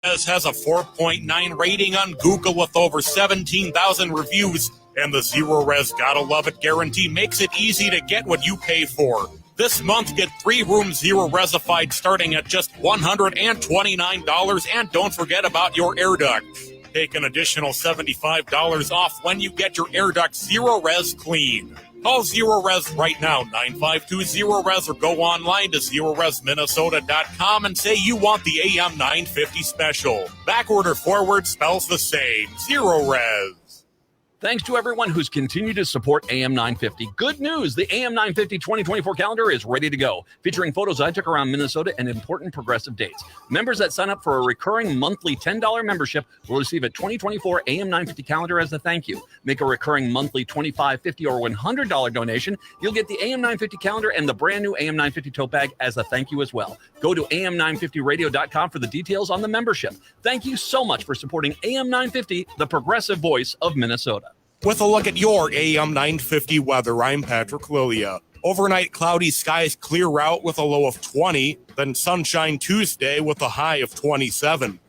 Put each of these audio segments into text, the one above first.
Has a 4.9 rating on Google with over 17,000 reviews, and the Zero Res Gotta Love It guarantee makes it easy to get what you pay for. This month, get 3 rooms Zero Resified starting at just $129, and don't forget about your air ducts. Take an additional $75 off when you get your air ducts Zero Res clean. Call Zero Res right now, 952-ZERO-RES, or go online to ZeroResMinnesota.com and say you want the AM 950 special. Backward or forward spells the same. Zero Res. Thanks to everyone who's continued to support AM 950. Good news, the AM 950 2024 calendar is ready to go, featuring photos I took around Minnesota and important progressive dates. Members that sign up for a recurring monthly $10 membership will receive a 2024 AM 950 calendar as a thank you. Make a recurring monthly $25, $50, or $100 donation. You'll get the AM 950 calendar and the brand new AM 950 tote bag as a thank you as well. Go to am950radio.com for the details on the membership. Thank you so much for supporting AM 950, the progressive voice of Minnesota. With a look at your AM 950 weather, I'm Patrick Lilia. Overnight cloudy skies clear out with a low of 20, then sunshine Tuesday with a high of 27.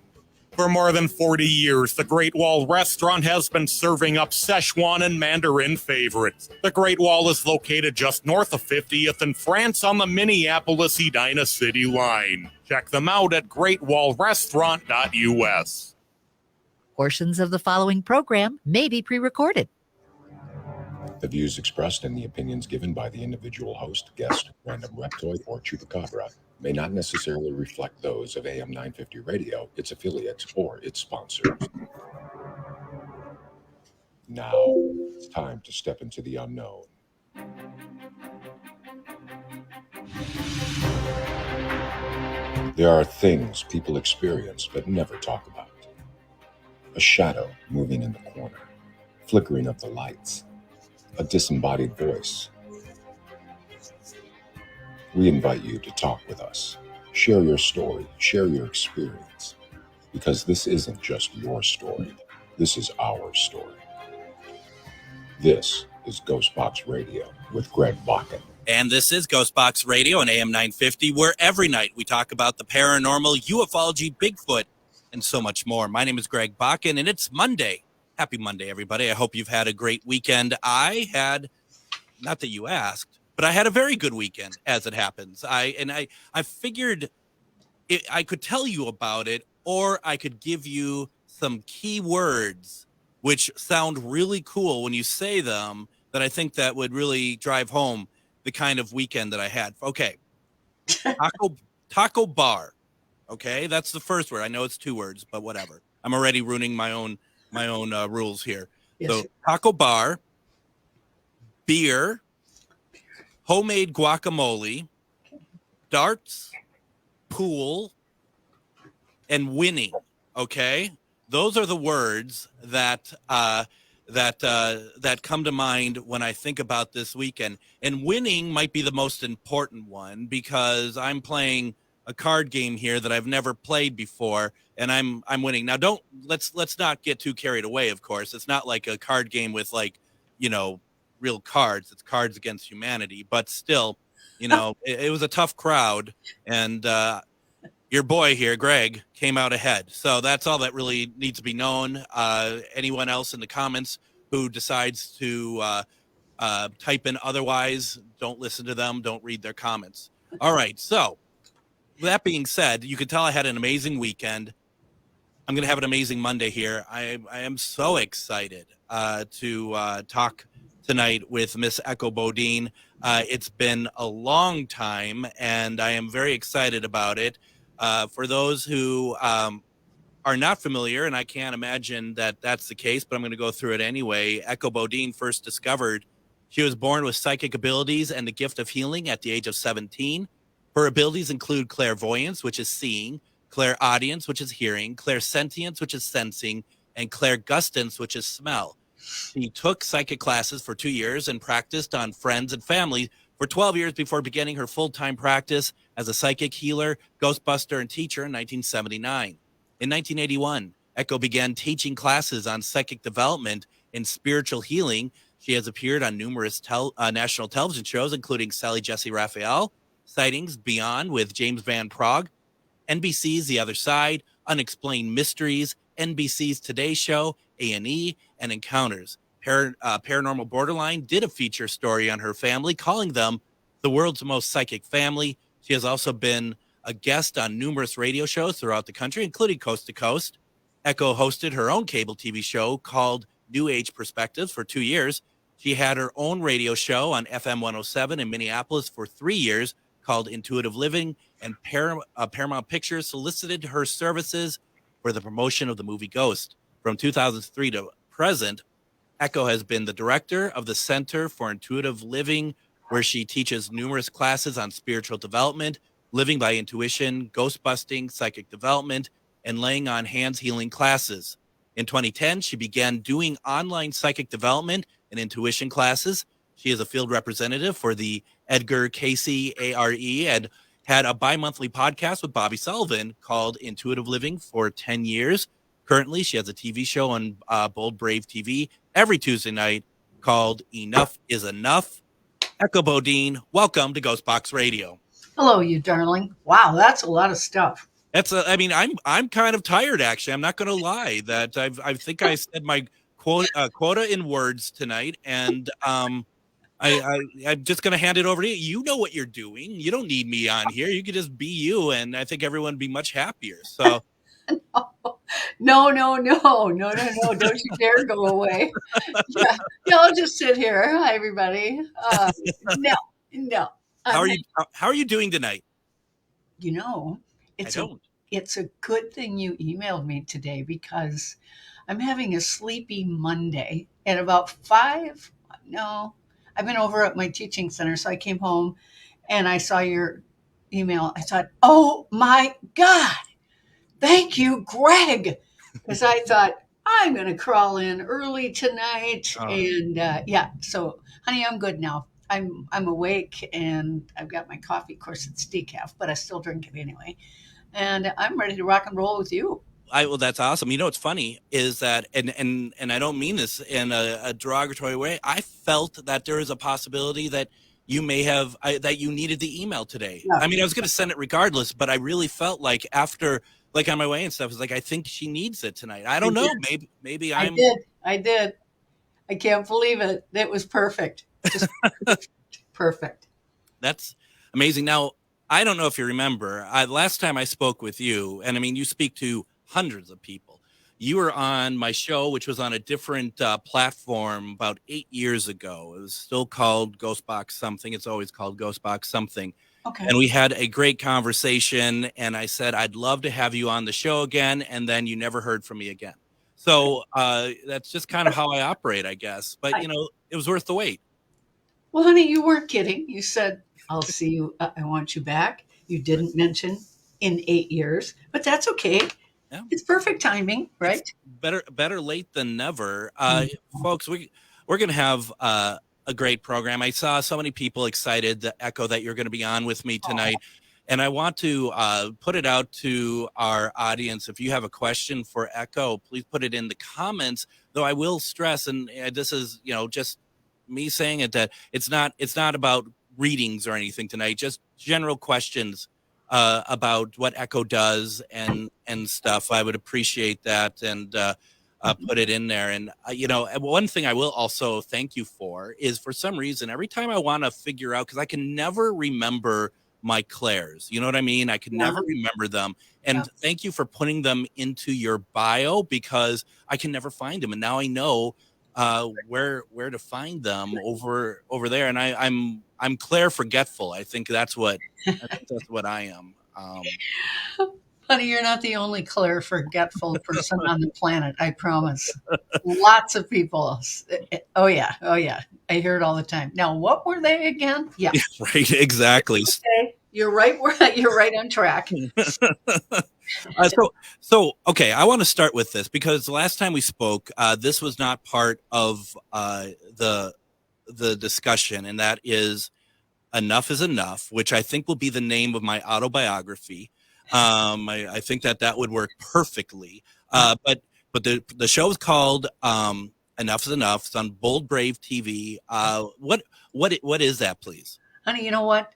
For more than 40 years, the Great Wall Restaurant has been serving up Szechuan and Mandarin favorites. The Great Wall is located just north of 50th in France on the Minneapolis-Edina City line. Check them out at greatwallrestaurant.us. Portions of the following program may be pre-recorded. The views expressed and the opinions given by the individual host, guest, random reptoid, or chupacabra may not necessarily reflect those of AM 950 Radio, its affiliates, or its sponsors. Now, it's time to step into the unknown. There are things people experience but never talk about. A shadow moving in the corner, flickering of the lights, a disembodied voice. We invite you to talk with us, share your story, share your experience, because this isn't just your story, this is our story. This is Ghostbox Radio with Greg Bakken. And this is Ghostbox Radio on AM 950, where every night we talk about the paranormal, ufology, Bigfoot, and so much more. My name is Greg Bakken, and it's Monday. Happy Monday, everybody. I hope you've had a great weekend. I had, not that you asked, but I had a very good weekend, as it happens. I figured I could tell you about it, or I could give you some key words, which sound really cool when you say them, that I think that would really drive home the kind of weekend that I had. Okay. Taco bar. Okay, that's the first word. I know it's 2 words, but whatever. I'm already ruining my own rules here. Yes. So taco bar, beer, homemade guacamole, darts, pool, and winning. Okay, those are the words that come to mind when I think about this weekend. And winning might be the most important one, because I'm playing a card game here that I've never played before, and I'm winning. Now, let's not get too carried away. Of course, it's not like a card game with, like, real cards. It's Cards Against Humanity, but still, it was a tough crowd, and your boy here, Greg, came out ahead. So that's all that really needs to be known. Anyone else in the comments who decides to type in otherwise, don't listen to them. Don't read their comments. All right, so that being said, you could tell I had an amazing weekend. I'm going to have an amazing Monday here. I am so excited to talk tonight with Miss Echo Bodine. It's been a long time, and I am very excited about it. For those who are not familiar, and I can't imagine that that's the case, but I'm going to go through it anyway. Echo Bodine first discovered she was born with psychic abilities and the gift of healing at the age of 17. Her abilities include clairvoyance, which is seeing, clairaudience, which is hearing, clairsentience, which is sensing, and clairgustance, which is smell. She took psychic classes for 2 years and practiced on friends and family for 12 years before beginning her full-time practice as a psychic healer, ghostbuster, and teacher in 1979. In 1981, Echo began teaching classes on psychic development and spiritual healing. She has appeared on numerous national television shows, including Sally Jesse Raphael, Sightings, Beyond with James Van Prague, NBC's The Other Side, Unexplained Mysteries, NBC's Today Show, A&E, and Encounters. Paranormal Borderline did a feature story on her family, calling them the world's most psychic family. She has also been a guest on numerous radio shows throughout the country, including Coast to Coast. Echo hosted her own cable TV show called New Age Perspectives for 2 years. She had her own radio show on FM 107 in Minneapolis for 3 years called Intuitive Living, and Paramount Pictures solicited her services for the promotion of the movie Ghost. From 2003 to present, Echo has been the director of the Center for Intuitive Living, where she teaches numerous classes on spiritual development, living by intuition, ghost busting, psychic development, and laying on hands healing classes. In 2010, she began doing online psychic development and intuition classes. She is a field representative for the Edgar Casey ARE and had a bi-monthly podcast with Bobby Sullivan called Intuitive Living for 10 years. Currently, she has a TV show on Bold Brave TV every Tuesday night called Enough is Enough. Echo Bodine, welcome to Ghostbox Radio. Hello, you darling. Wow, that's a lot of stuff. I'm kind of tired, actually. I'm not going to lie that I think I said my quota in words tonight, and I'm just going to hand it over to you. You know what you're doing. You don't need me on here. You could just be you, and I think everyone would be much happier. So. No. Don't you dare go away. Yeah, I'll just sit here. Hi, everybody. No. How are you doing tonight? You know, it's a good thing you emailed me today, because I'm having a sleepy Monday. At about 5, I've been over at my teaching center, so I came home and I saw your email. I thought, oh my God. Thank you, Greg. Because I thought, I'm going to crawl in early tonight. Oh. And so, honey, I'm good now. I'm awake, and I've got my coffee. Of course, it's decaf, but I still drink it anyway. And I'm ready to rock and roll with you. Well, that's awesome. You know, what's funny is that, and I don't mean this in a derogatory way. I felt that there is a possibility that you may have, that you needed the email today. Yeah. I mean, I was going to send it regardless, but I really felt like after, like on my way and stuff, it was like, I think she needs it tonight. I don't know. Maybe I did. I can't believe it. It was perfect. Just perfect. That's amazing. Now, I don't know if you remember, last time I spoke with you, and I mean, you speak to hundreds of people. You were on my show, which was on a different platform about 8 years ago. It was still called Ghostbox something. It's always called Ghostbox something. Okay. And we had a great conversation, and I said, I'd love to have you on the show again. And then you never heard from me again. So that's just kind of how I operate, I guess. But, you know, it was worth the wait. Well, honey, you weren't kidding. You said, I'll see you. I want you back. You didn't mention in 8 years, but that's okay. Yeah. It's perfect timing, right? It's better late than never. Folks, we're going to have a great program. I saw so many people excited to echo that you're going to be on with me tonight. Oh. And I want to put it out to our audience. If you have a question for Echo, please put it in the comments, though I will stress, and this is, you know, just me saying it, that it's not about readings or anything tonight, just general questions about what Echo does and stuff. I would appreciate that, and put it in there. And, you know, one thing I will also thank you for is, for some reason, every time I want to figure out, because I can never remember my Claires, you know what I mean? I can never remember them. And thank you for putting them into your bio, because I can never find them. And now I know where to find them over there. And I'm Claire forgetful. I think that's what I am. Honey, you're not the only Claire forgetful person on the planet. I promise. Lots of people. Oh yeah. I hear it all the time. Now, what were they again? Yeah. Right. Exactly. Okay. You're right. You're right on track. So okay. I want to start with this, because the last time we spoke, this was not part of the discussion, and that is Enough is Enough, which I think will be the name of my autobiography. I think that would work perfectly. But the show is called Enough is Enough. It's on Bold Brave TV. What is that, please? Honey, you know what?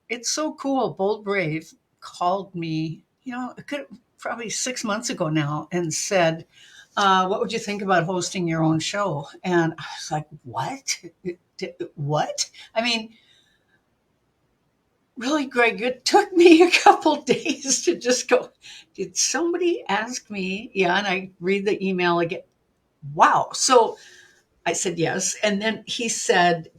It's so cool. Bold Brave called me, you know, probably 6 months ago now and said, what would you think about hosting your own show? And I was like, what? What? I mean, really, Greg, it took me a couple days to just go, did somebody ask me? Yeah. And I read the email again. Wow. So I said yes. And then he said,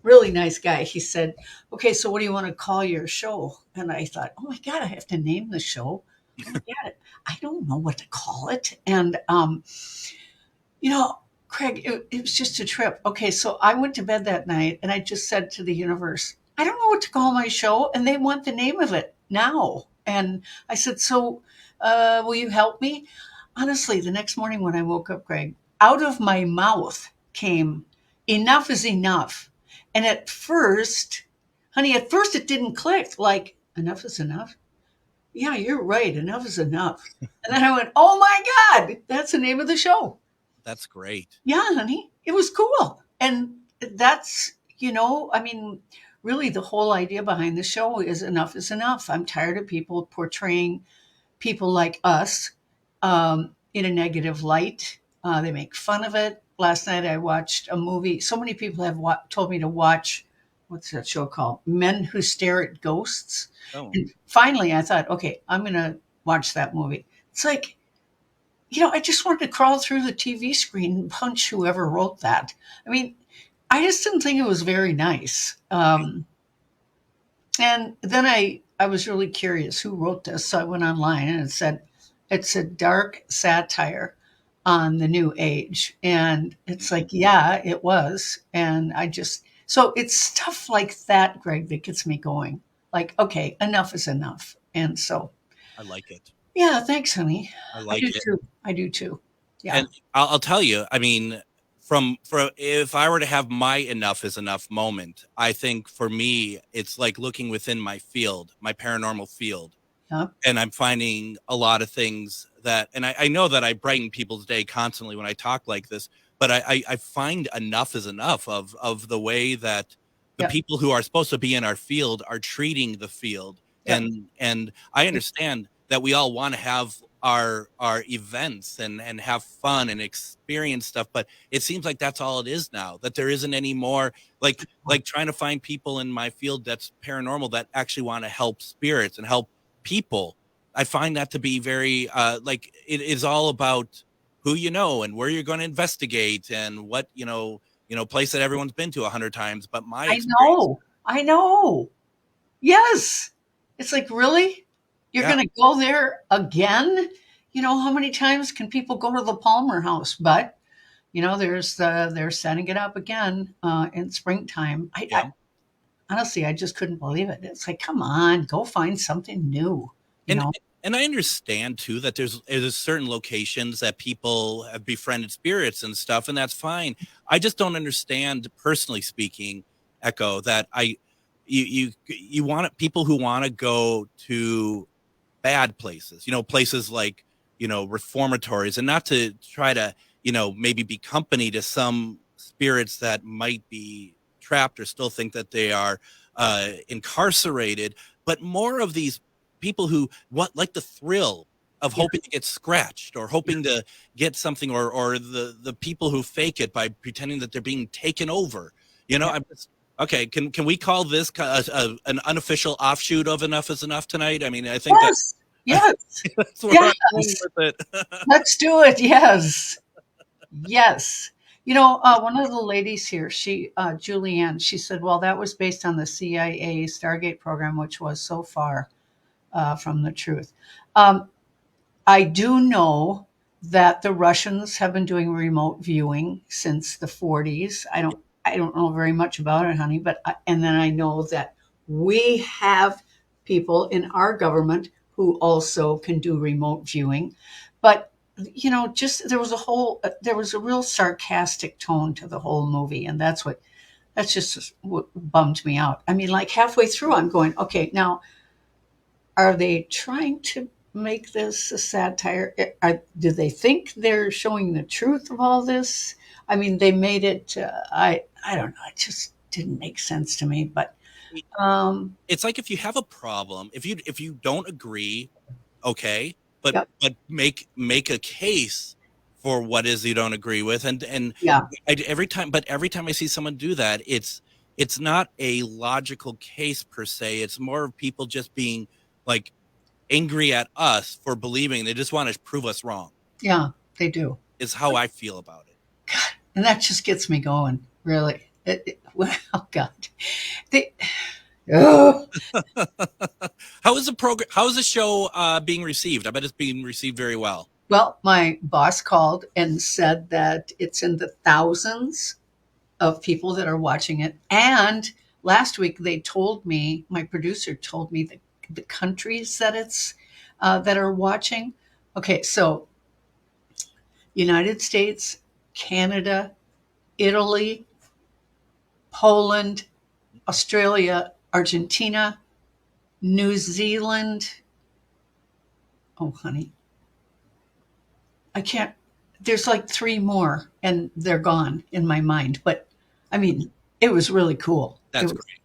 really nice guy. He said, okay, so what do you want to call your show? And I thought, oh my God, I have to name the show. Oh my God, I don't know what to call it. And, Craig, it was just a trip. Okay, so I went to bed that night and I just said to the universe, I don't know what to call my show. And they want the name of it now. And I said, so will you help me? Honestly, the next morning when I woke up, Greg, out of my mouth came, enough is enough. And at first it didn't click, like, enough is enough. Yeah, you're right. Enough is enough. And then I went, oh my God, that's the name of the show. That's great. Yeah, honey, it was cool. And that's, I mean, really the whole idea behind the show is enough is enough. I'm tired of people portraying people like us in a negative light. They make fun of it. Last night I watched a movie. So many people have told me to watch, what's that show called? Men Who Stare at Ghosts. Oh. And finally I thought, okay, I'm going to watch that movie. It's like, I just wanted to crawl through the TV screen and punch whoever wrote that. I mean, I just didn't think it was very nice. And then I was really curious who wrote this. So I went online and it said, it's a dark satire on the new age. And it's like, yeah, it was. And so it's stuff like that, Greg, that gets me going. Like, okay, enough is enough. And so I like it. Yeah, thanks, honey. I like it. I do too. Yeah. And I'll tell you, I mean, from if I were to have my enough is enough moment, I think for me, it's like looking within my field, my paranormal field. Yep. And I'm finding a lot of things that, and I know that I brighten people's day constantly when I talk like this, but I find enough is enough of the way that the people who are supposed to be in our field are treating the field. Yep. And I understand that we all want to have our events and have fun and experience stuff, but it seems like that's all it is now, that there isn't any more like trying to find people in my field that's paranormal that actually want to help spirits and help people. I find that to be very like it is all about who you know and where you're going to investigate and what place that everyone's been to 100 times. But I know. Yes, it's like, really, you're going to go there again? How many times can people go to the Palmer House? But they're setting it up again in springtime. I honestly, I just couldn't believe it. It's like, come on, go find something new. And I understand too that there's certain locations that people have befriended spirits and stuff, and that's fine. I just don't understand, personally speaking, Echo, that you want people who want to go to bad places, places like reformatories, and not to try to maybe be company to some spirits that might be trapped or still think that they are incarcerated, but more of these people who like the thrill of hoping to get scratched or hoping to get something, or the people who fake it by pretending that they're being taken over. I'm just, okay. Can we call this an unofficial offshoot of Enough is Enough tonight? I mean, I think yes. That's where I'm going with it. Let's do it. Yes. One of the ladies here, Julianne, she said, well, that was based on the CIA Stargate program, which was so far from the truth. I do know that the Russians have been doing remote viewing since the 40s. I don't know very much about it, honey, and then I know that we have people in our government who also can do remote viewing. But there was a real sarcastic tone to the whole movie, and that's just what bummed me out. I mean, like halfway through, I'm going, okay, now, are they trying to make this a satire? Do they think they're showing the truth of all this? I mean, they made it. I don't know. It just didn't make sense to me. But it's like, if you have a problem, if you don't agree, okay, but make a case for what is you don't agree with. And every time I see someone do that, it's not a logical case per se. It's more of people just being like angry at us for believing. They just want to prove us wrong. Yeah, they do. Is how I feel about it. God, and that just gets me going, really. Oh God. How is the program? How is the show being received? I bet it's being received very well. Well, my boss called and said that it's in the thousands of people that are watching it. And last week they told me, my producer told me the countries that it's that are watching. Okay, so United States, Canada, Italy, Poland, Australia, Argentina, New Zealand. Oh, honey. I can't, there's like 3 more and they're gone in my mind. But I mean, it was really cool. That's great.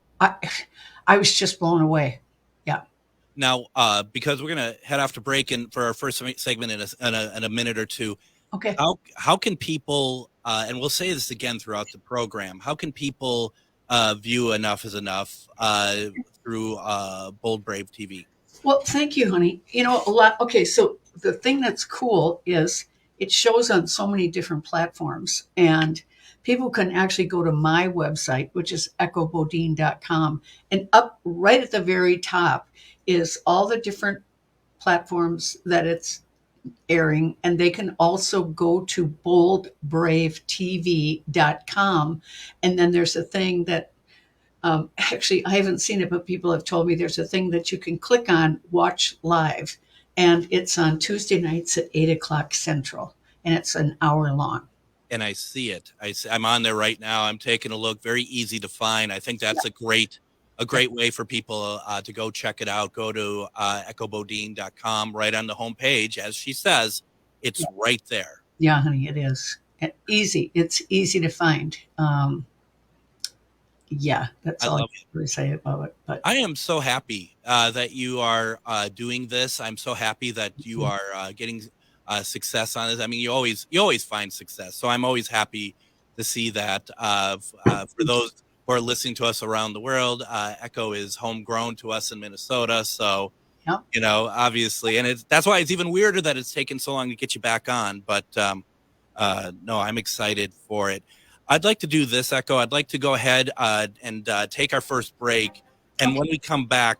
I was just blown away. Yeah. Now, because we're going to head off to break and for our first segment in a minute or two. Okay. How can people, and we'll say this again throughout the program, how can people view Enough is Enough through Bold Brave TV? Well, thank you, honey. You know, a lot. Okay, so the thing that's cool is it shows on so many different platforms, and people can actually go to my website, which is echobodine.com, and up right at the very top is all the different platforms that it's airing, and they can also go to boldbravetv.com, and then there's a thing that actually, I haven't seen it, but people have told me there's a thing that you can click on, watch live, and it's on Tuesday nights at 8:00 Central, and it's an hour long. And I see it. I'm on there right now. I'm taking a look. Very easy to find. I think that's a great way for people to go check it out. Go to echobodine.com right on the homepage. As she says, it's right there. Yeah, honey, it is. And easy. It's easy to find. Yeah, that's all I can really say about it. But I am so happy that you are doing this. I'm so happy that you are getting success on this. I mean, you always find success. So I'm always happy to see that. For those who are listening to us around the world, Echo is homegrown to us in Minnesota. So, you know, obviously, and that's why it's even weirder that it's taken so long to get you back on. But no, I'm excited for it. I'd like to do this, Echo. I'd like to go ahead and take our first break. And when we come back,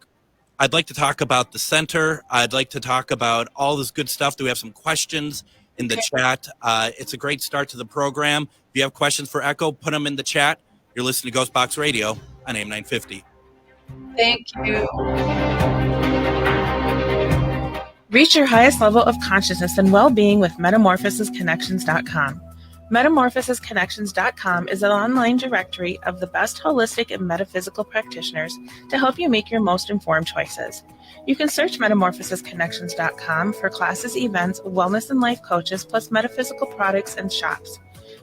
I'd like to talk about the center. I'd like to talk about all this good stuff. Do we have some questions in the chat? It's a great start to the program. If you have questions for Echo, put them in the chat. You're listening to Ghostbox Radio on AM 950. Thank you. Reach your highest level of consciousness and well-being with metamorphosisconnections.com. Metamorphosisconnections.com is an online directory of the best holistic and metaphysical practitioners to help you make your most informed choices. You can search metamorphosisconnections.com for classes, events, wellness and life coaches, plus metaphysical products and shops.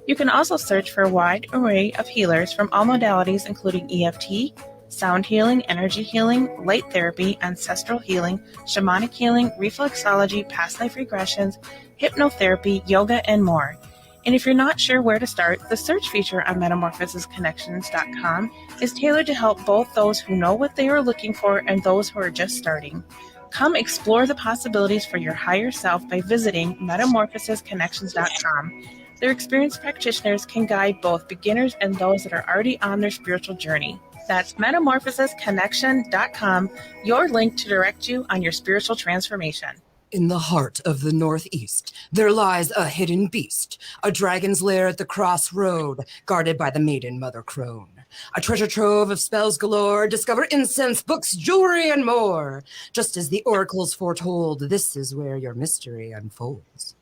You can also search for a wide array of healers from all modalities, including EFT, sound healing, energy healing, light therapy, ancestral healing, shamanic healing, reflexology, past life regressions, hypnotherapy, yoga, and more. And if you're not sure where to start, the search feature on metamorphosisconnections.com is tailored to help both those who know what they are looking for and those who are just starting. Come explore the possibilities for your higher self by visiting metamorphosisconnections.com. Their experienced practitioners can guide both beginners and those that are already on their spiritual journey. That's metamorphosisconnection.com, your link to direct you on your spiritual transformation. In the heart of the Northeast, there lies a hidden beast, a dragon's lair at the crossroad, guarded by the maiden Mother Crone. A treasure trove of spells galore, discover incense, books, jewelry, and more. Just as the oracles foretold, this is where your mystery unfolds.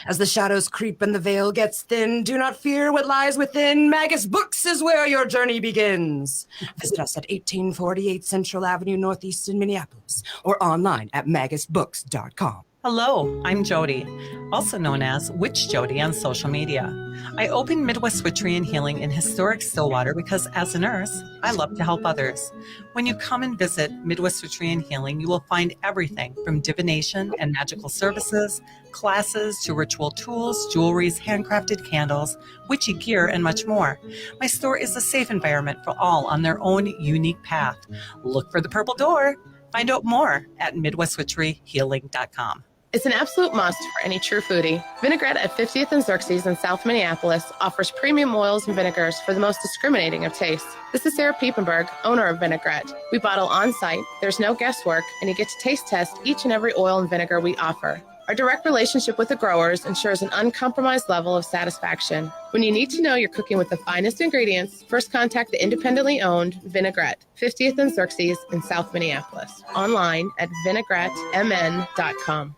As the shadows creep and the veil gets thin, do not fear what lies within. Magus Books is where your journey begins. Visit us at 1848 Central Avenue Northeast in Minneapolis or online at magusbooks.com. Hello, I'm Jody, also known as Witch Jody on social media. I opened Midwest Witchery and Healing in historic Stillwater because as a nurse, I love to help others. When you come and visit Midwest Witchery and Healing, you will find everything from divination and magical services, classes to ritual tools, jewelries, handcrafted candles, witchy gear, and much more. My store is a safe environment for all on their own unique path. Look for the purple door. Find out more at MidwestWitcheryHealing.com. It's an absolute must for any true foodie. Vinaigrette at 50th and Xerxes in South Minneapolis offers premium oils and vinegars for the most discriminating of tastes. This is Sarah Piepenberg, owner of Vinaigrette. We bottle on-site, there's no guesswork, and you get to taste test each and every oil and vinegar we offer. Our direct relationship with the growers ensures an uncompromised level of satisfaction. When you need to know you're cooking with the finest ingredients, first contact the independently owned Vinaigrette, 50th and Xerxes in South Minneapolis. Online at vinaigrettemn.com.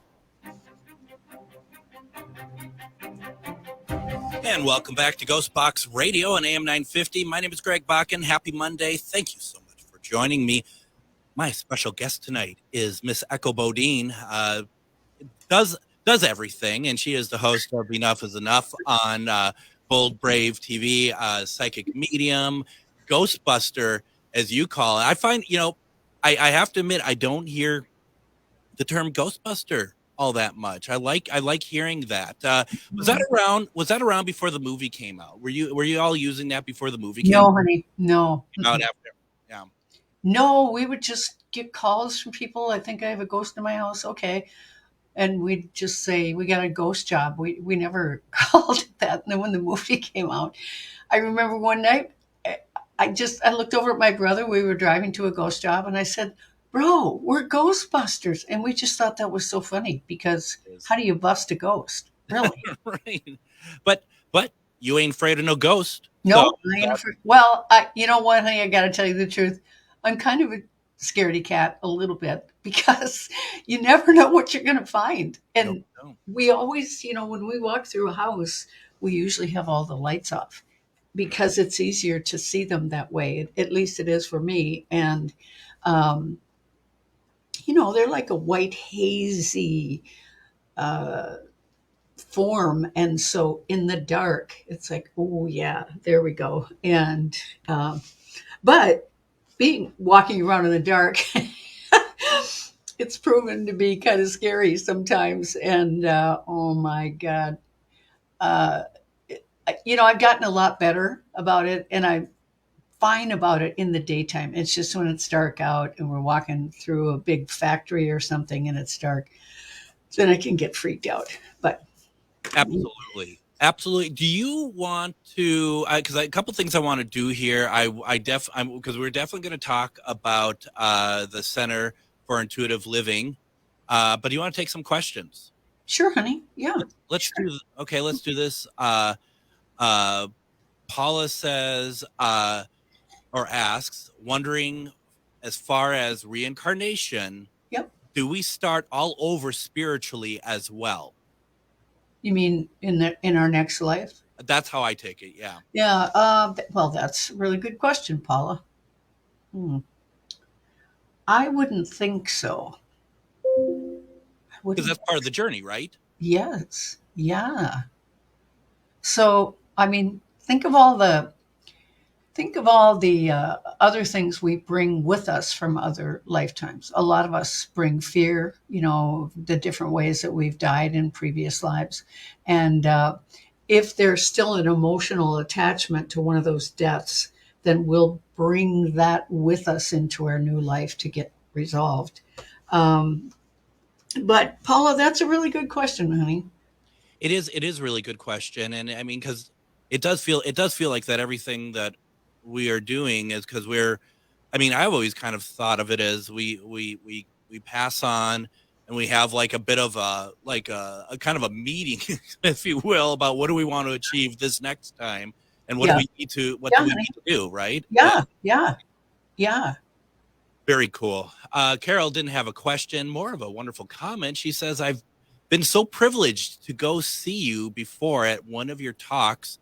And welcome back to Ghostbox Radio on AM 950. My name is Greg Bakken. Happy Monday. Thank you so much for joining me. My special guest tonight is Miss Echo Bodine. Does everything, and she is the host of Enough is Enough on Bold Brave TV, psychic medium, Ghostbuster, as you call it. I find, I have to admit, I don't hear the term Ghostbuster all that much. I like hearing that. Was that around before the movie came out? Were you all using that before the movie came out? No, honey, no. Out after, yeah. No, we would just get calls from people. I think I have a ghost in my house. Okay. And we'd just say, we got a ghost job. We never called it that. And then when the movie came out, I remember one night, I looked over at my brother. We were driving to a ghost job and I said, bro, we're Ghostbusters. And we just thought that was so funny because how do you bust a ghost? Really? Right. But you ain't afraid of no ghost. No, I ain't afraid. Well, you know what, honey, I got to tell you the truth. I'm kind of a scaredy cat a little bit because you never know what you're going to find. And we always, when we walk through a house, we usually have all the lights off because it's easier to see them that way. At least it is for me. And, they're like a white hazy form. And so in the dark, it's like, oh yeah, there we go. And, but walking around in the dark, it's proven to be kind of scary sometimes. And, oh my God, I've gotten a lot better about it and I'm fine about it in the daytime. It's just when it's dark out and we're walking through a big factory or something and it's dark, then I can get freaked out. But Absolutely. Do you want to? Because a couple things I want to do here. Because we're definitely going to talk about the Center for Intuitive Living. But do you want to take some questions? Sure, honey. Yeah. Let's do this. Paula says or asks, wondering as far as reincarnation. Yep. Do we start all over spiritually as well? You mean in our next life? That's how I take it. Yeah. Yeah. Well, that's a really good question, Paula. I wouldn't think so. Because that's part of the journey, right? Yes. Yeah. So, I mean, think of all the other things we bring with us from other lifetimes. A lot of us bring fear, the different ways that we've died in previous lives. And if there's still an emotional attachment to one of those deaths, then we'll bring that with us into our new life to get resolved. But Paula, that's a really good question, honey. It is a really good question. And I mean, because it does feel like that everything that we are doing is because I've always kind of thought of it as we pass on and we have like a bit of a kind of a meeting, if you will, about what do we want to achieve this next time and what do we need to do, right? Yeah. Very cool. Carol didn't have a question, more of a wonderful comment. She says, I've been so privileged to go see you before at one of your talks.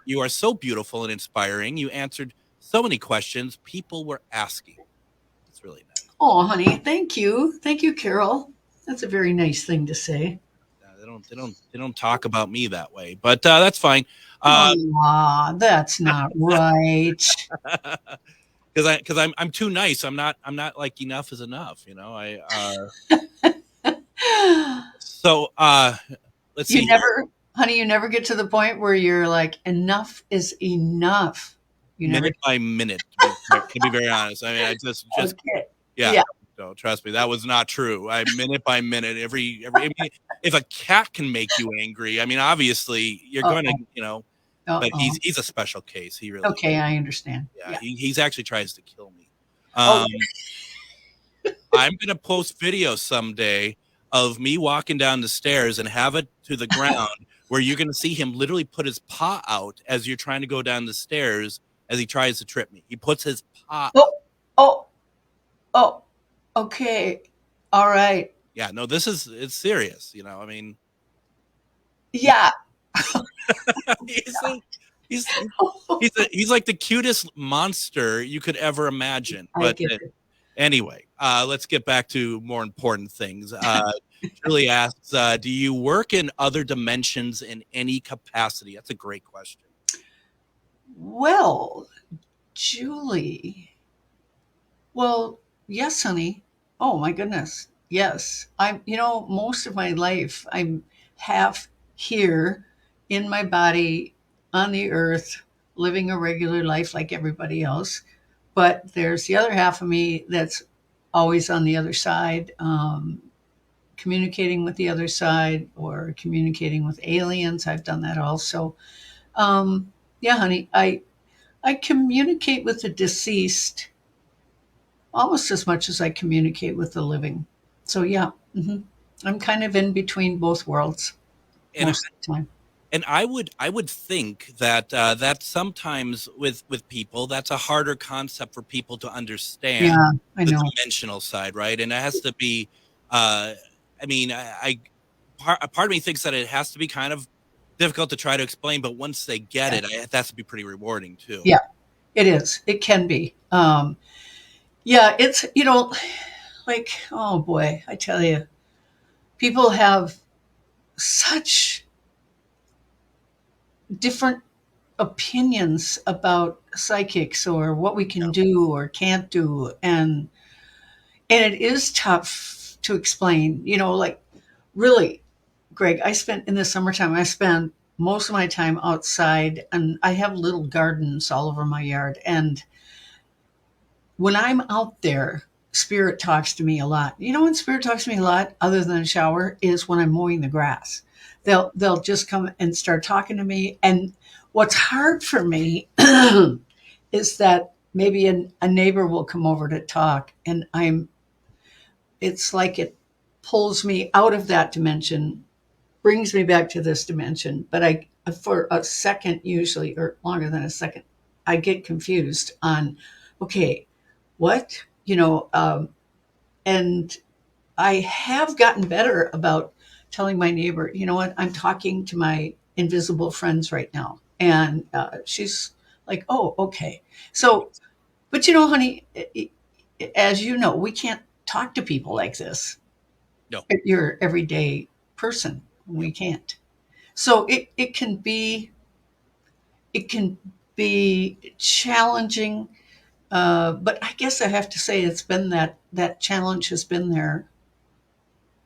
You are so beautiful and inspiring. You answered so many questions people were asking. It's really nice. Oh, honey, thank you. Thank you, Carol. That's a very nice thing to say. They don't talk about me that way, but that's fine. That's not right. Because I'm too nice. I'm not like enough is enough. So let's see. You never get to the point where you're like, enough is enough. Minute by minute, to be very honest. I mean, I just okay. Yeah. No, trust me, that was not true. Minute by minute, every I mean, if a cat can make you angry, I mean, obviously you're going to, but he's a special case. He really okay, is. I understand. Yeah. He's actually tries to kill me. I'm going to post videos someday of me walking down the stairs and have it to the ground where you're going to see him literally put his paw out as you're trying to go down the stairs as he tries to trip me. He puts his paw out. Oh, okay. All right. Yeah, no, it's serious, I mean. Yeah. he's like the cutest monster you could ever imagine. But anyway, let's get back to more important things. Julie asks, do you work in other dimensions in any capacity? That's a great question. Well, Julie. Well, yes, honey. Oh my goodness. Yes. Most of my life I'm half here in my body on the earth, living a regular life like everybody else. But there's the other half of me that's always on the other side, communicating with the other side or communicating with aliens. I've done that also. Yeah, honey, I communicate with the deceased almost as much as I communicate with the living. So yeah, I'm kind of in between both worlds most of the time. And I would think that that sometimes with people, that's a harder concept for people to understand. Yeah, I know. The dimensional side, right? And it has to be. Part of me thinks that it has to be kind of difficult to try to explain, but once they get it, it has to be pretty rewarding too. Yeah, it is. It can be. Yeah, it's, like, oh boy, I tell you, people have such different opinions about psychics or what we can do or can't do. And it is tough to explain, like really, Greg, in the summertime, I spend most of my time outside and I have little gardens all over my yard. And when I'm out there, Spirit talks to me a lot. When Spirit talks to me a lot, other than a shower, is when I'm mowing the grass. They'll just come and start talking to me. And what's hard for me is that maybe a neighbor will come over to talk, and it's like it pulls me out of that dimension, brings me back to this dimension. But for a second, usually, or longer than a second, I get confused on, okay, what, and I have gotten better about telling my neighbor, you know what, I'm talking to my invisible friends right now. And she's like, oh, okay. So, but honey, as you know, we can't talk to people like this. No. You're everyday person. We can't. So it can be challenging. But I guess I have to say it's been that challenge has been there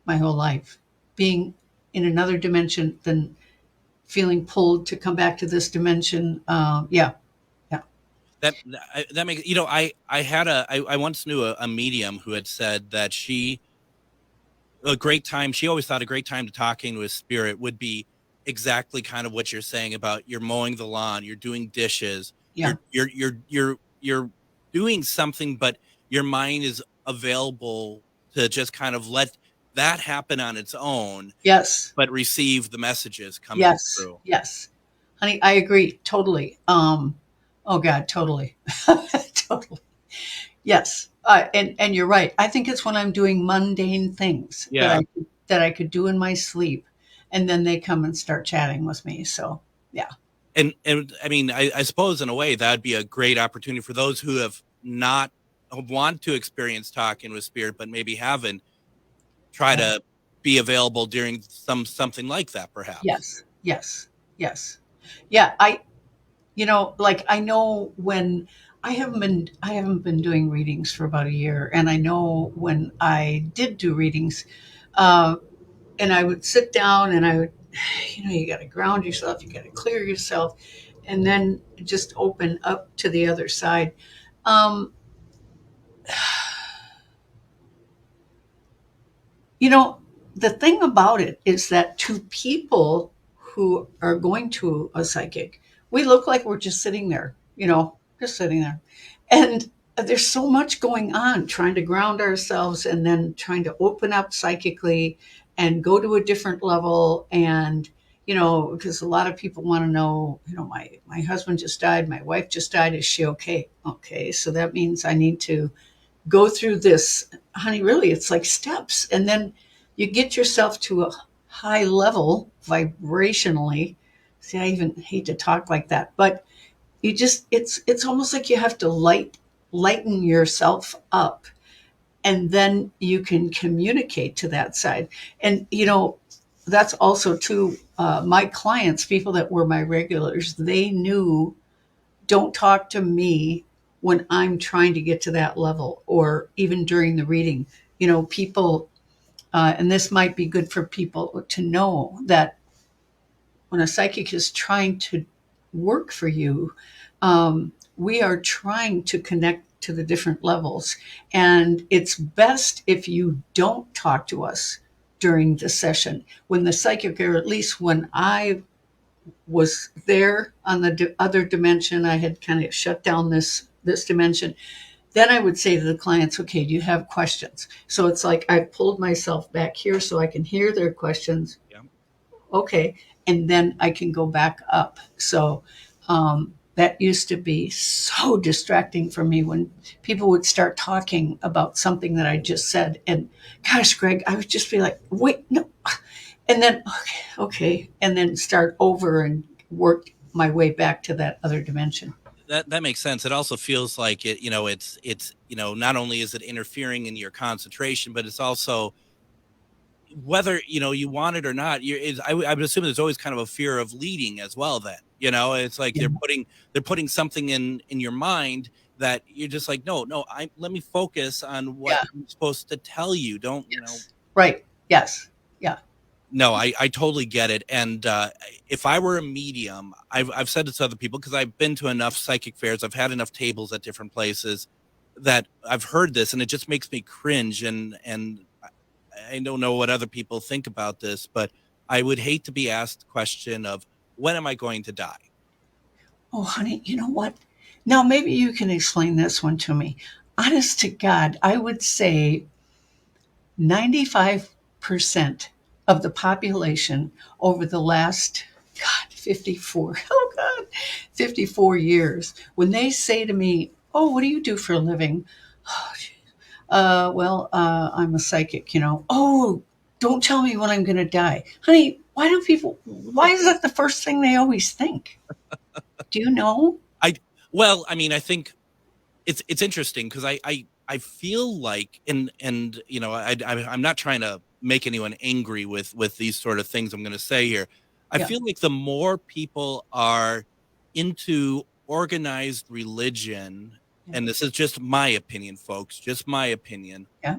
my whole life, being in another dimension, then feeling pulled to come back to this dimension. Yeah. That makes, I once knew a medium who had said that she always thought a great time to talking to a spirit would be exactly kind of what you're saying about you're mowing the lawn, you're doing dishes, yeah. you're doing something, but your mind is available to just kind of let that happen on its own. Yes. But receive the messages coming through. Yes. Honey, I agree. Totally. Oh God, totally. Totally. Yes. And you're right. I think it's when I'm doing mundane things that I could do in my sleep, and then they come and start chatting with me. So, yeah. And I mean, I suppose in a way that'd be a great opportunity for those who have not want to experience talking with spirit, but maybe haven't. Try to be available during something like that, perhaps. Yes. Yeah, like I know when I haven't been doing readings for about a year, and I know when I did do readings, uh, and I would sit down and I would, you got to ground yourself, you got to clear yourself, and then just open up to the other side. Um, the thing about it is that to people who are going to a psychic, we look like we're just sitting there, just sitting there. And there's so much going on trying to ground ourselves and then trying to open up psychically and go to a different level. And, because a lot of people want to know, my husband just died, my wife just died. Is she okay? Okay. So that means I need to go through this, honey. Really, it's like steps. And then you get yourself to a high level vibrationally. See, I even hate to talk like that, but it's almost like you have to lighten yourself up, and then you can communicate to that side. And that's also too, my clients, people that were my regulars, they knew, don't talk to me when I'm trying to get to that level, or even during the reading. People, and this might be good for people to know, that when a psychic is trying to work for you, we are trying to connect to the different levels. And it's best if you don't talk to us during the session. When the psychic, or at least when I was there on the other dimension, I had kind of shut down this dimension. Then I would say to the clients, okay, do you have questions? So it's like I pulled myself back here so I can hear their questions. Yeah. Okay. And then I can go back up. So that used to be so distracting for me when people would start talking about something that I just said. And gosh, Greg, I would just be like, wait, no. And then, okay. And then start over and work my way back to that other dimension. That makes sense. It also feels like it, it's not only is it interfering in your concentration, but it's also, whether, you want it or not, I would assume there's always kind of a fear of leading as well. Then, it's like they're putting something in your mind that you're just like, no, let me focus on what I'm supposed to tell you. Don't, Right. Yes. Yeah. No, I totally get it. And if I were a medium, I've said it to other people, because I've been to enough psychic fairs, I've had enough tables at different places, that I've heard this, and it just makes me cringe. And I don't know what other people think about this, but I would hate to be asked the question of, when am I going to die? Oh, honey, you know what? Now, maybe you can explain this one to me. Honest to God, I would say 95% of the population over the last, 54 years, when they say to me, oh, what do you do for a living? Oh, I'm a psychic, Oh, don't tell me when I'm going to die. Honey, why is that the first thing they always think? Do you know? I think it's interesting, because I feel like, and I'm not trying to make anyone angry with these sort of things I'm going to say here. I feel like the more people are into organized religion, and this is just my opinion, folks, just my opinion. Yeah.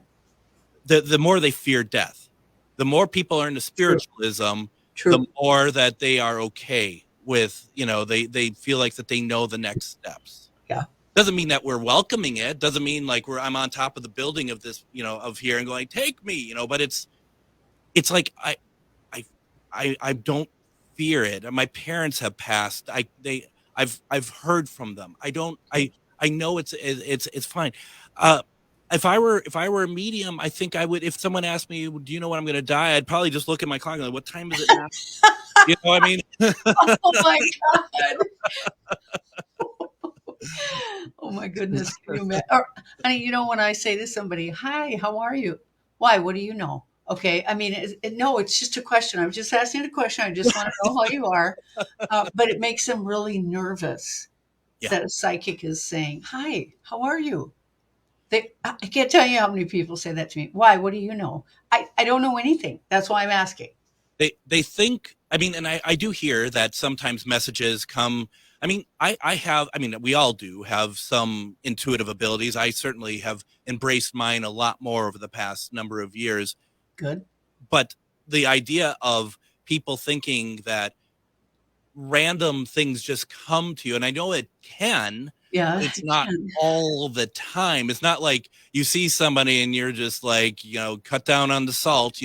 The more they fear death. The more people are into spiritualism, True. the more that they are okay with, they feel like that they know the next steps. Yeah. Doesn't mean that we're welcoming it. Doesn't mean like I'm on top of the building of this, of here, and going, take me, but it's like, I don't fear it. My parents have passed. I've heard from them. I know it's fine. If I were a medium, I think I would, if someone asked me, do you know when I'm going to die? I'd probably just look at my clock and like, what time is it now? You know what I mean? Oh my God. Oh my goodness. Honey, when I say to somebody, hi, how are you? Why? What do you know? Okay. I mean, no, it's just a question. I'm just asking a question. I just want to know how you are. But it makes them really nervous that a psychic is saying, hi, how are you? I can't tell you how many people say that to me. Why? What do you know? I don't know anything. That's why I'm asking. They think, I mean, and I do hear that sometimes messages come. I mean, we all do have some intuitive abilities. I certainly have embraced mine a lot more over the past number of years. Good. But the idea of people thinking that random things just come to you, and I know it can. Yeah, it's not all the time. It's not like you see somebody and you're just like, cut down on the salt.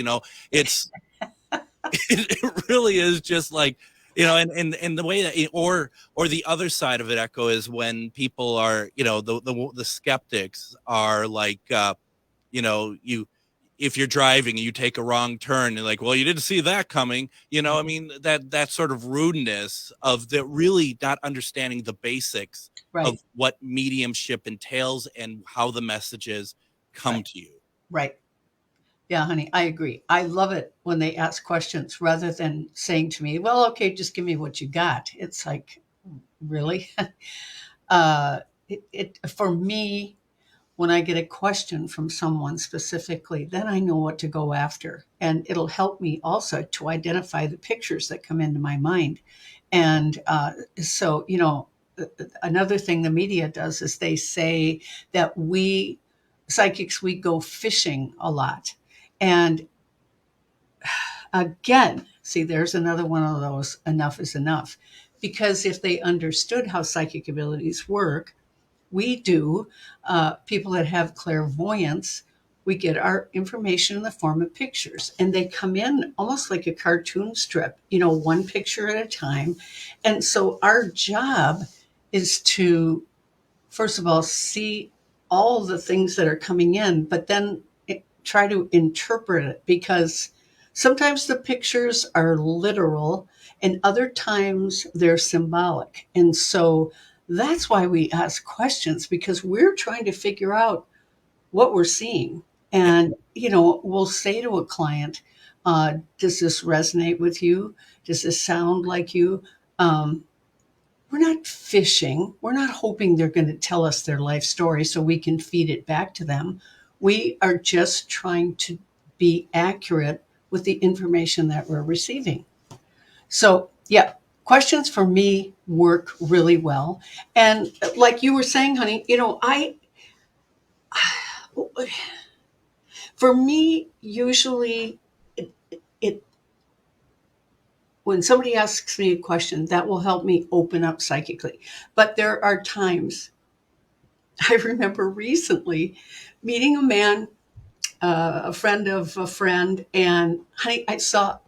It's it really is just like, and the way that or the other side of it, Echo, is when people are, the skeptics are like, if you're driving and you take a wrong turn, you're like, well, you didn't see that coming. I mean, that sort of rudeness of the really not understanding the basics of what mediumship entails and how the messages come to you. Right. Yeah, honey, I agree. I love it when they ask questions rather than saying to me, well, okay, just give me what you got. It's like, really? For me, when I get a question from someone specifically, then I know what to go after. And it'll help me also to identify the pictures that come into my mind. And so, another thing the media does is they say that we psychics, we go fishing a lot. And again, see, there's another one of those, enough is enough. Because if they understood how psychic abilities work, we do, people that have clairvoyance, we get our information in the form of pictures, and they come in almost like a cartoon strip, one picture at a time. And so our job is to, first of all, see all the things that are coming in, but then try to interpret it, because sometimes the pictures are literal and other times they're symbolic. And so that's why we ask questions, because we're trying to figure out what we're seeing. And, we'll say to a client, does this resonate with you? Does this sound like you? We're not fishing. We're not hoping they're going to tell us their life story so we can feed it back to them. We are just trying to be accurate with the information that we're receiving. So, yeah, questions for me work really well. And like you were saying, honey, for me, usually when somebody asks me a question, that will help me open up psychically. But there are times, I remember recently meeting a man, a friend of a friend, and honey, I saw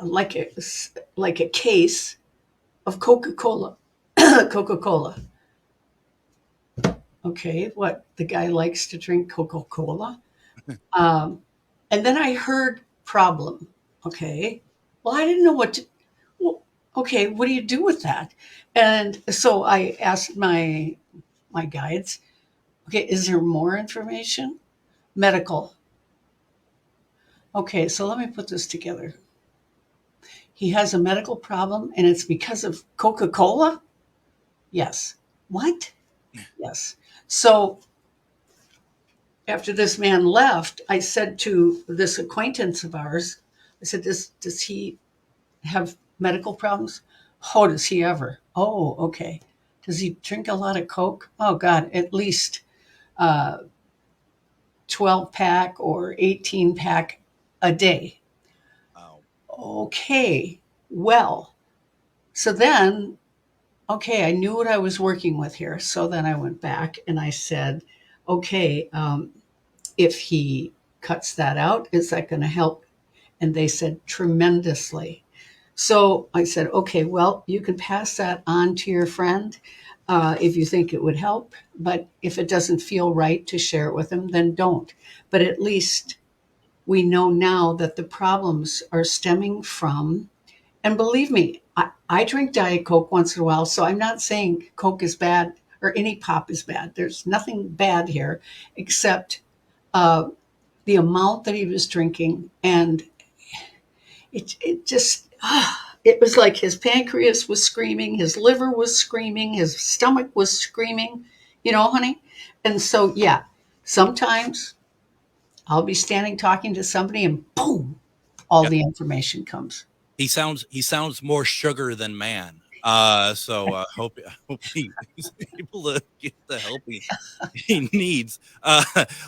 like a case of Coca-Cola. Coca-Cola. Okay, what, the guy likes to drink Coca-Cola? And then I heard problem. Okay, well, I didn't know what to, well, okay, what do you do with that? And so I asked my guides, okay, is there more information? Medical. Okay, so let me put this together. He has a medical problem and it's because of Coca-Cola? Yes. What? Yes. So after this man left, I said to this acquaintance of ours, I said, does he have medical problems? Oh, does he ever? Oh, okay. Does he drink a lot of Coke? Oh, God, at least 12-pack or 18-pack a day. Wow. Okay, well, so then, okay, I knew what I was working with here. So then I went back and I said, okay, if he cuts that out, is that going to help? And they said tremendously. So I said, okay, well, you can pass that on to your friend if you think it would help. But if it doesn't feel right to share it with them, then don't. But at least we know now that the problems are stemming from, and believe me, I drink Diet Coke once in a while, so I'm not saying Coke is bad or any pop is bad. There's nothing bad here except the amount that he was drinking. And it just, it was like his pancreas was screaming, his liver was screaming, his stomach was screaming. honey? And so, yeah, sometimes I'll be standing talking to somebody and boom, all the information comes. He sounds more sugar than man. So hope he's able to get the help he needs.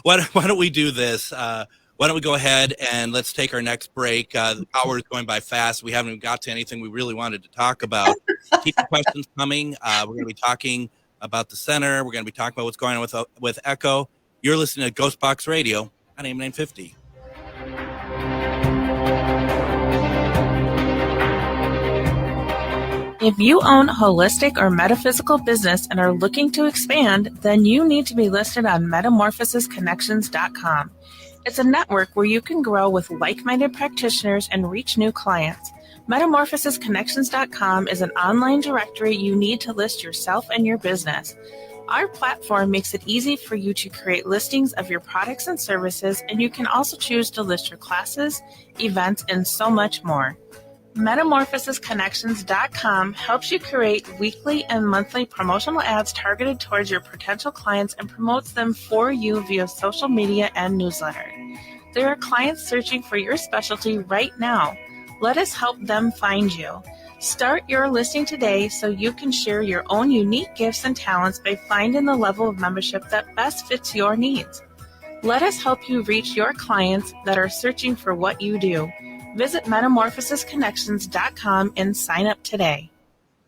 Why don't we do this? Why don't we go ahead and let's take our next break? The hour is going by fast. We haven't even got to anything we really wanted to talk about. Keep the questions coming. We're going to be talking about the center. We're going to be talking about what's going on with Echo. You're listening to Ghostbox Radio on AM 950. If you own a holistic or metaphysical business and are looking to expand, then you need to be listed on metamorphosisconnections.com. It's a network where you can grow with like-minded practitioners and reach new clients. Metamorphosisconnections.com is an online directory you need to list yourself and your business. Our platform makes it easy for you to create listings of your products and services, and you can also choose to list your classes, events, and so much more. Metamorphosisconnections.com helps you create weekly and monthly promotional ads targeted towards your potential clients and promotes them for you via social media and newsletter. There are clients searching for your specialty right now. Let us help them find you. Start your listing today so you can share your own unique gifts and talents by finding the level of membership that best fits your needs. Let us help you reach your clients that are searching for what you do. Visit metamorphosisconnections.com and sign up today.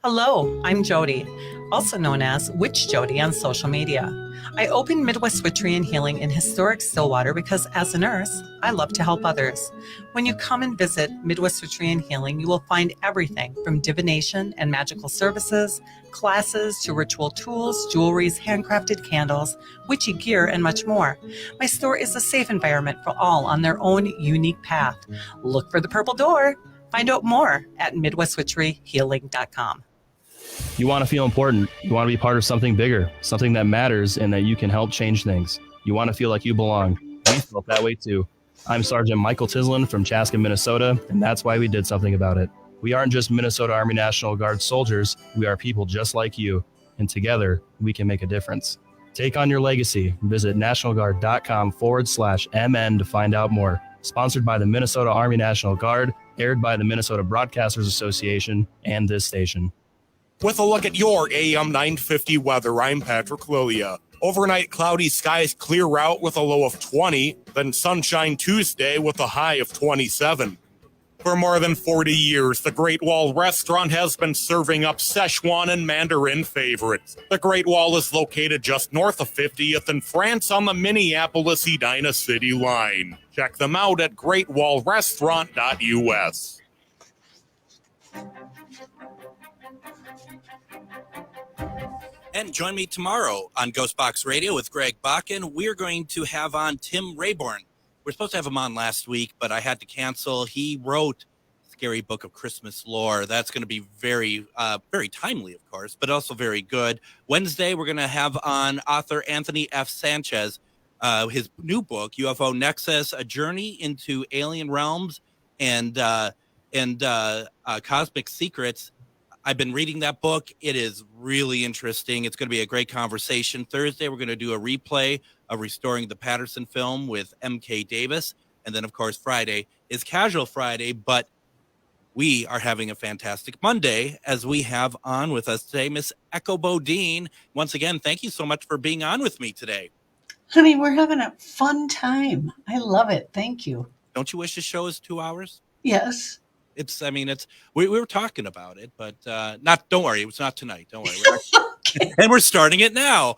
Hello, I'm Jody, also known as Witch Jody on social media. I opened Midwest Witchery and Healing in historic Stillwater because as a nurse, I love to help others. When you come and visit Midwest Witchery and Healing, you will find everything from divination and magical services, classes to ritual tools, jewelries, handcrafted candles, witchy gear, and much more. My store is a safe environment for all on their own unique path. Look for the purple door. Find out more at MidwestWitcheryHealing.com. You want to feel important. You want to be part of something bigger, something that matters and that you can help change things. You want to feel like you belong. We felt that way too. I'm Sergeant Michael Tislin from Chaska, Minnesota, and that's why we did something about it. We aren't just Minnesota Army National Guard soldiers. We are people just like you, and together we can make a difference. Take on your legacy. Visit nationalguard.com/MN to find out more. Sponsored by the Minnesota Army National Guard, aired by the Minnesota Broadcasters Association and this station. With a look at your AM 950 weather, I'm Patrick Lilia. Overnight cloudy skies clear out with a low of 20, then sunshine Tuesday with a high of 27. For more than 40 years, the Great Wall Restaurant has been serving up Szechuan and Mandarin favorites. The Great Wall is located just north of 50th in France on the Minneapolis-Edina City line. Check them out at greatwallrestaurant.us. And join me tomorrow on Ghostbox Radio with Greg Bakken. We're going to have on Tim Rayborn. We're supposed to have him on last week, but I had to cancel. He wrote Scary Book of Christmas Lore. That's going to be very, very timely, of course, but also very good. Wednesday, we're going to have on author Anthony F. Sanchez, his new book, UFO Nexus, A Journey into Alien Realms and Cosmic Secrets. I've been reading that book. It is really interesting. It's going to be a great conversation. Thursday, we're going to do a replay of Restoring the Patterson film with M.K. Davis. And then, of course, Friday is Casual Friday. But we are having a fantastic Monday as we have on with us today Miss Echo Bodine. Once again, thank you so much for being on with me today. Honey, we're having a fun time. I love it. Thank you. Don't you wish the show is 2 hours? Yes. We were talking about it, but don't worry. It's not tonight. Don't worry. Okay. And we're starting it now.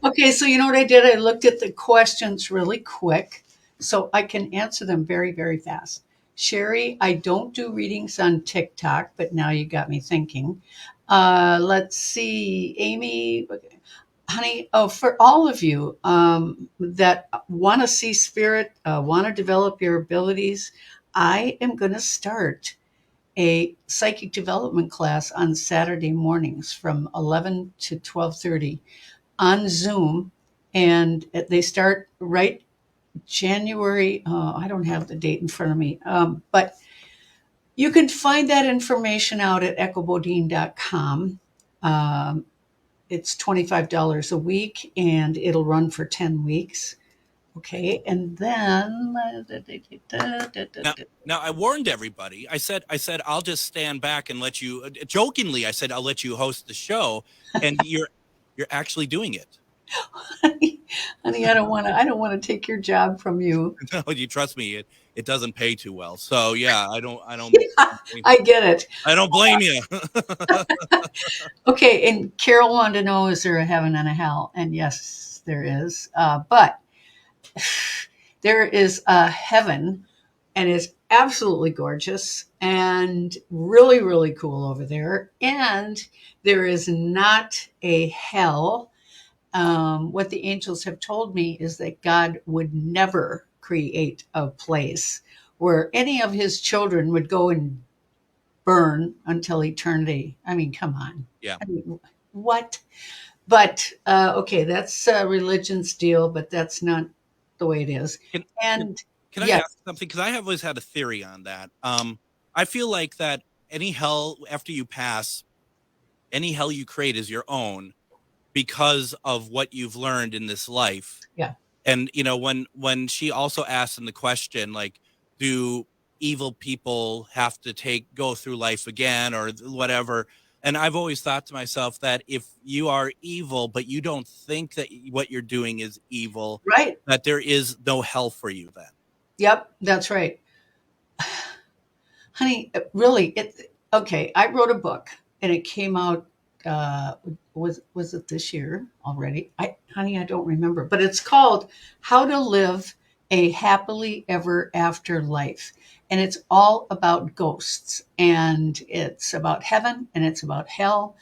Okay. So you know what I did? I looked at the questions really quick so I can answer them very, very fast. Sherry, I don't do readings on TikTok, but now you got me thinking. Let's see. Amy, honey, for all of you that want to see spirit, want to develop your abilities, I am going to start a psychic development class on Saturday mornings from 11 to 12:30 on Zoom. And they start right January. I don't have the date in front of me, but you can find that information out at echobodine.com. it's $25 a week, and it'll run for 10 weeks. Okay, and then now I warned everybody. I said I'll just stand back and let you. Jokingly, I said I'll let you host the show, and you're actually doing it. honey, I don't want to take your job from you. No, you trust me. It doesn't pay too well. So yeah, I don't. Yeah, I get it. I don't blame you. Okay, and Carol wanted to know, is there a heaven and a hell? And yes, there is. But there is a heaven, and it's absolutely gorgeous and really, really cool over there. And there is not a hell. What the angels have told me is that God would never create a place where any of his children would go and burn until eternity. I mean, come on. Yeah. I mean, what? But okay, that's a religion's deal, but that's not the way it is. Can Yes. I ask something? Because I have always had a theory on that. I feel like that any hell after you pass, any hell you create is your own because of what you've learned in this life. Yeah. And when she also asked in the question, like, do evil people have to go through life again or whatever? And I've always thought to myself that if you are evil, but you don't think that what you're doing is evil, Right. that there is no hell for you then. Yep, that's right. Honey, really, okay, I wrote a book and it came out, was it this year already? Honey, I don't remember, but it's called How to Live a Happily Ever After Life. And it's all about ghosts, and it's about heaven, and it's about hell.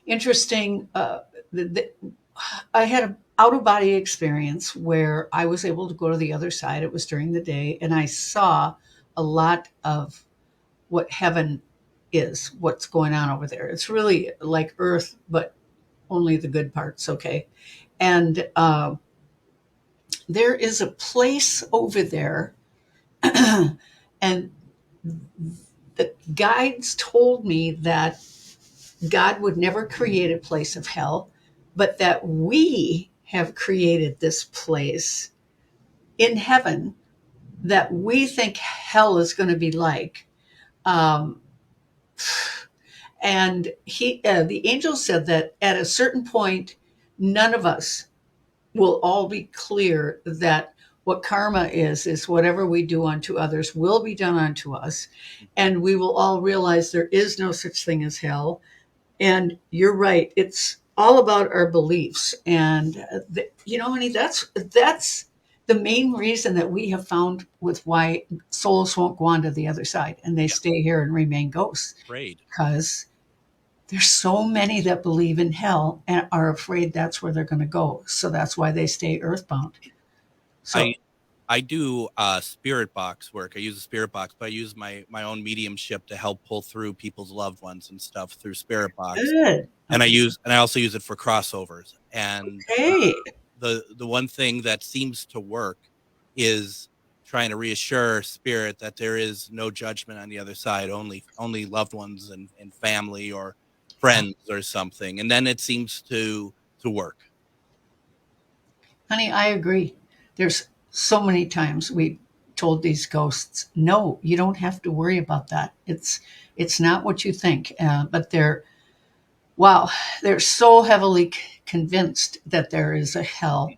Interesting. I had an out-of-body experience where I was able to go to the other side. It was during the day, and I saw a lot of what heaven is, what's going on over there. It's really like Earth, but only the good parts, okay? And there is a place over there, and the guides told me that God would never create a place of hell, but that we have created this place in heaven that we think hell is going to be like. And the angel said that at a certain point, none of us will all be clear that what karma is whatever we do unto others will be done unto us. And we will all realize there is no such thing as hell. And you're right. It's all about our beliefs. And, honey, that's the main reason that we have found with why souls won't go on to the other side and they stay here and remain ghosts. Afraid. Because there's so many that believe in hell and are afraid that's where they're going to go. So that's why they stay earthbound. So I do spirit box work. I use a spirit box, but I use my own mediumship to help pull through people's loved ones and stuff through spirit box. Good. And I also use it for crossovers. And the one thing that seems to work is trying to reassure spirit that there is no judgment on the other side, only loved ones and family or friends or something. And then it seems to work. Honey, I agree. There's so many times we told these ghosts, no, you don't have to worry about that. It's not what you think. But they're so heavily convinced that there is a hell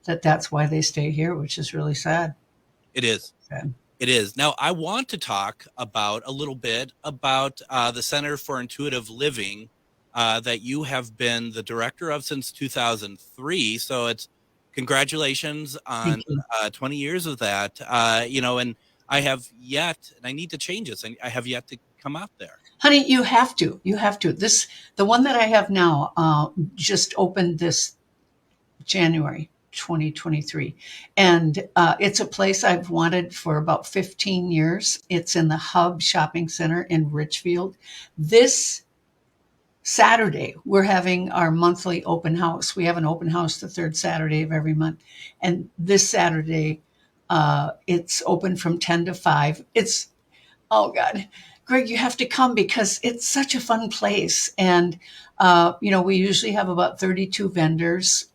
that's why they stay here, which is really sad. It is. Sad. It is. Now, I want to talk a little bit about the Center for Intuitive Living that you have been the director of since 2003. So it's congratulations on 20 years of that. And I have yet, and I need to change this. I have yet to come out there. Honey, you have to. The one that I have now just opened this January 2023. And it's a place I've wanted for about 15 years. It's in the Hub Shopping Center in Richfield. This Saturday, we're having our monthly open house. We have an open house the third Saturday of every month. And this Saturday, it's open from 10 to 5. Oh God, Greg, you have to come because it's such a fun place. And, we usually have about 32 vendors,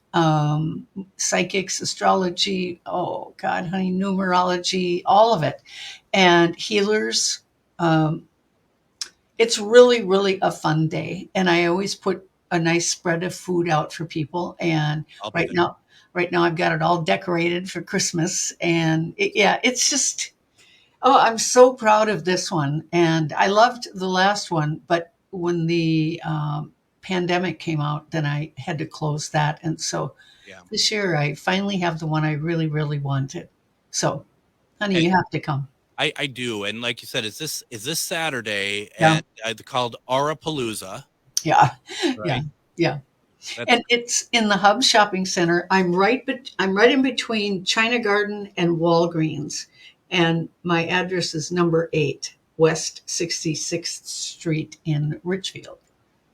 psychics, astrology, oh God, honey, numerology, all of it. And healers. It's really, really a fun day. And I always put a nice spread of food out for people. And right now I've got it all decorated for Christmas. And it's just, I'm so proud of this one. And I loved the last one, but when the pandemic came out, then I had to close that. And so this year I finally have the one I really, really wanted. So, honey, you have to come. I do, and like you said, is this Saturday at called Aurapalooza? Yeah, right? yeah. And it's in the Hub Shopping Center. I'm right in between China Garden and Walgreens, and my address is number 8 West 66th Street in Richfield.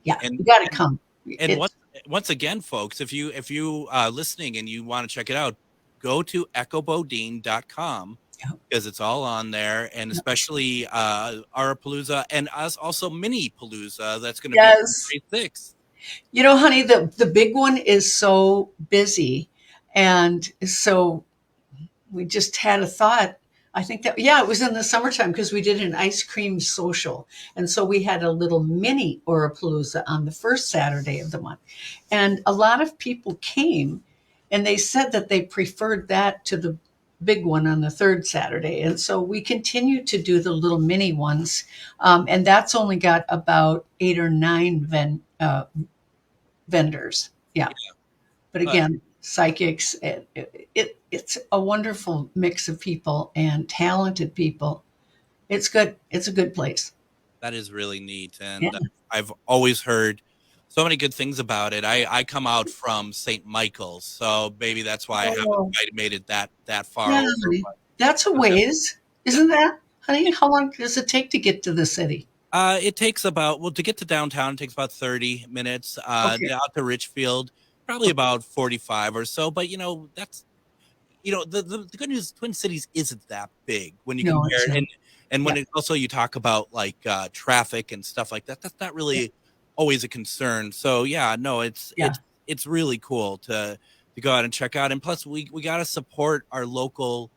Yeah, you got to come. And once again, folks, if you listening and you want to check it out, go to echobodine.com. Because it's all on there, and especially Aurapalooza and also Mini Palooza. That's going to be May 6th. Honey, the big one is so busy, and so we just had a thought. I think that it was in the summertime because we did an ice cream social, and so we had a little mini Aurapalooza on the first Saturday of the month, and a lot of people came, and they said that they preferred that to the big one on the third Saturday. And so we continue to do the little mini ones. And that's only got about 8 or 9 vendors. Yeah. But again, psychics, it's a wonderful mix of people and talented people. It's good. It's a good place. That is really neat. And I've always heard so many good things about it. I come out from St. Michael's, so maybe that's why I haven't made it that far over. That's a ways, isn't that, honey? How long does it take to get to the city? It takes to get to downtown, it takes about 30 minutes. Out to Richfield, probably about 45 or so. But that's the good news: Twin Cities isn't that big when you compare it. And when it also you talk about like traffic and stuff like that, that's not really always a concern. So it's really cool to go out and check out. And plus we got to support our local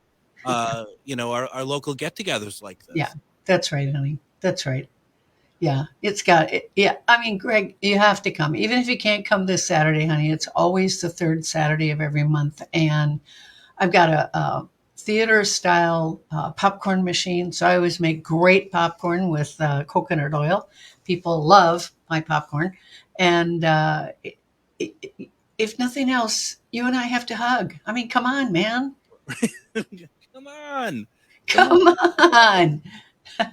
our local get-togethers like this. Yeah, that's right, honey. That's right. Yeah, it's got it. Yeah, I mean, Greg, you have to come. Even if you can't come this Saturday, honey, it's always the third Saturday of every month. And I've got a theater-style popcorn machine. So I always make great popcorn with coconut oil. People love my popcorn. And if nothing else, you and I have to hug. I mean, come on, man. Come on.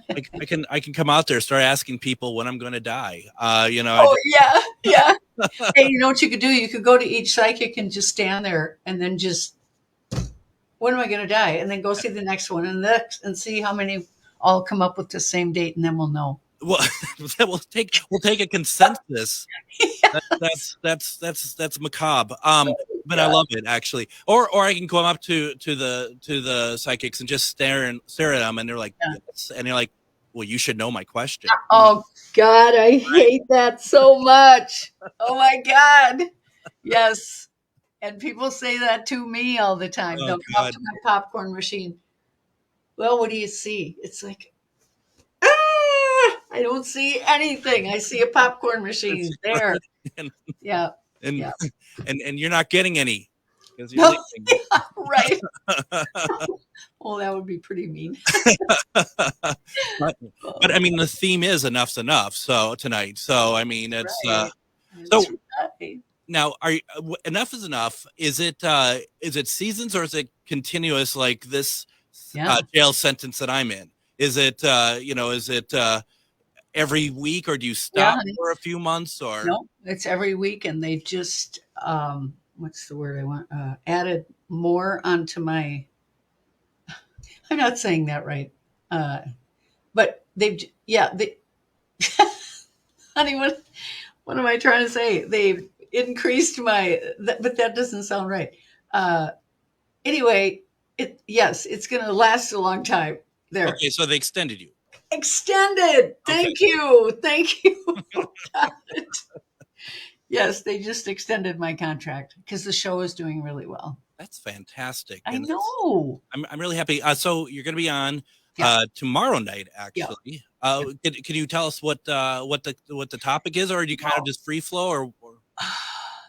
I can come out there, start asking people when I'm going to die. Yeah. Hey, you know what you could do? You could go to each psychic and just stand there and then just, when am I going to die? And then go see the next one and see how many all come up with the same date, and then we'll know. Well, we'll take a consensus. That's macabre. But I love it actually. Or I can come up to the psychics and just stare at them, and they're like, yes. And you're like, well, you should know my question. Oh God, I hate that so much. Oh my God, yes. And people say that to me all the time. They'll come up to my popcorn machine. Well, what do you see? It's like, I don't see anything. I see a popcorn machine there. And you're not getting any. No, right. Well, that would be pretty mean. but I mean, the theme is enough's enough. So tonight. So I mean, it's right. Now, enough is enough? Is it seasons or is it continuous like this jail sentence that I'm in? Is it every week, or do you stop for a few months? Or no, it's every week, and they just what's the word I want? Added more onto my. I'm not saying that right, but they. Honey, what am I trying to say? They've increased but that doesn't sound right. Anyway, it's going to last a long time. There. Okay, so they extended you. Extended. Thank you. Got it. Yes, they just extended my contract because the show is doing really well. That's fantastic. I know. I'm really happy. So you're going to be on tomorrow night, actually. Yeah. Can you tell us what the topic is, or do you kind of just free flow, or?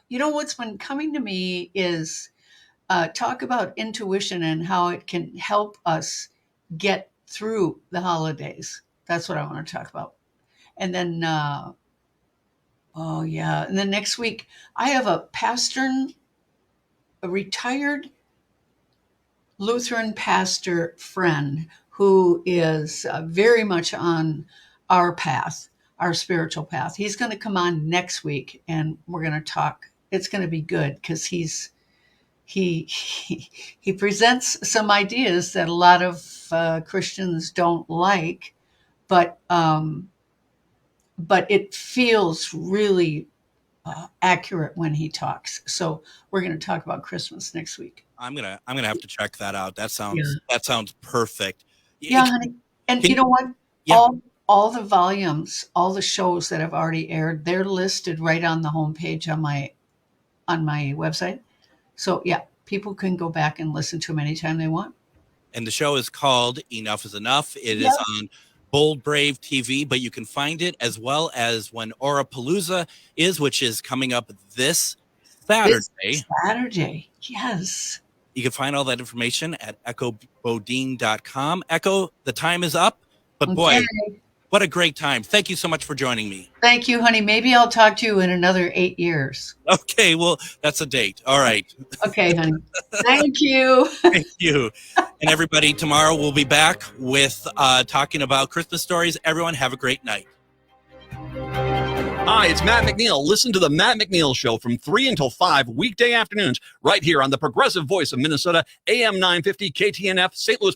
You know, what's been coming to me is talk about intuition and how it can help us get through the holidays. That's what I want to talk about. And then, and then next week I have a retired Lutheran pastor friend who is very much on our path, our spiritual path. He's going to come on next week and we're going to talk. It's going to be good because he presents some ideas that a lot of Christians don't like, but it feels really accurate when he talks. So we're going to talk about Christmas next week. I'm gonna have to check that out. That sounds perfect. Yeah, honey. And you know what? Yeah. All the volumes, all the shows that have already aired, they're listed right on the homepage on my website. So yeah, people can go back and listen to them anytime they want. And the show is called Enough is Enough. It is on Bold Brave TV, but you can find it as well as when Aurapalooza is, which is coming up this Saturday. Yes. You can find all that information at echobodine.com. Echo, the time is up, but boy, what a great time. Thank you so much for joining me. Thank you, honey. Maybe I'll talk to you in another 8 years. Okay, well, that's a date. All right. Okay, honey. Thank you. Thank you. And everybody, tomorrow we'll be back with talking about Christmas stories. Everyone, have a great night. Hi, it's Matt McNeil. Listen to the Matt McNeil Show from 3 until 5 weekday afternoons right here on the progressive voice of Minnesota, AM 950 KTNF, St. Louis.